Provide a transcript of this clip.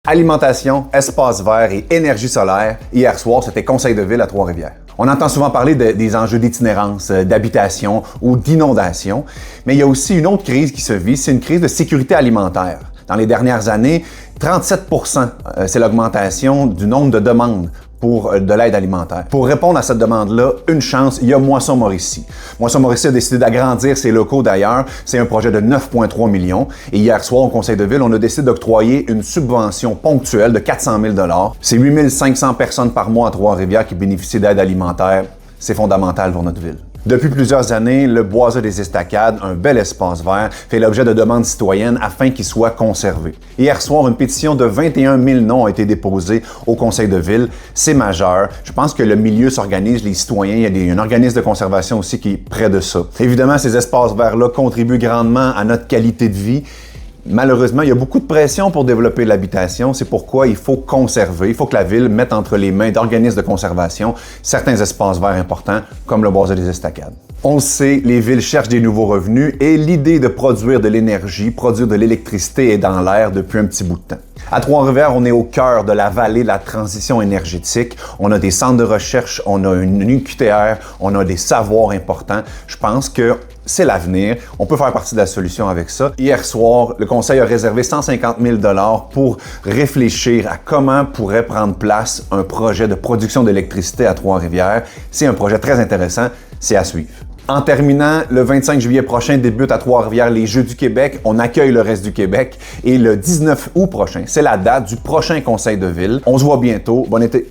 Alimentation, espace vert et énergie solaire. Hier soir, c'était Conseil de ville à Trois-Rivières. On entend souvent parler des enjeux d'itinérance, d'habitation ou d'inondation, mais il y a aussi une autre crise qui se vit, c'est une crise de sécurité alimentaire. Dans les dernières années, 37%, c'est l'augmentation du nombre de demandes pour de l'aide alimentaire. Pour répondre à cette demande-là, une chance, il y a Moisson Mauricie. Moisson Mauricie a décidé d'agrandir ses locaux d'ailleurs. C'est un projet de 9,3 millions. Et hier soir, au Conseil de ville, on a décidé d'octroyer une subvention ponctuelle de 400 000 $. C'est 8 500 personnes par mois à Trois-Rivières qui bénéficient d'aide alimentaire. C'est fondamental pour notre ville. Depuis plusieurs années, le Boisé des Estacades, un bel espace vert, fait l'objet de demandes citoyennes afin qu'il soit conservé. Hier soir, une pétition de 21 000 noms a été déposée au Conseil de ville. C'est majeur. Je pense que le milieu s'organise, les citoyens, il y a un organisme de conservation aussi qui est près de ça. Évidemment, ces espaces verts-là contribuent grandement à notre qualité de vie. Malheureusement, il y a beaucoup de pression pour développer l'habitation. C'est pourquoi il faut conserver. Il faut que la ville mette entre les mains d'organismes de conservation certains espaces verts importants, comme le Boisé des Estacades. On le sait, les villes cherchent des nouveaux revenus et l'idée de produire de l'énergie, produire de l'électricité est dans l'air depuis un petit bout de temps. À Trois-Rivières, on est au cœur de la vallée de la transition énergétique. On a des centres de recherche, on a une UQTR, on a des savoirs importants. Je pense que c'est l'avenir. On peut faire partie de la solution avec ça. Hier soir, le Conseil a réservé 150 000 $ pour réfléchir à comment pourrait prendre place un projet de production d'électricité à Trois-Rivières. C'est un projet très intéressant. C'est à suivre. En terminant, le 25 juillet prochain débute à Trois-Rivières les Jeux du Québec. On accueille le reste du Québec. Et le 19 août prochain, c'est la date du prochain Conseil de ville. On se voit bientôt. Bon été!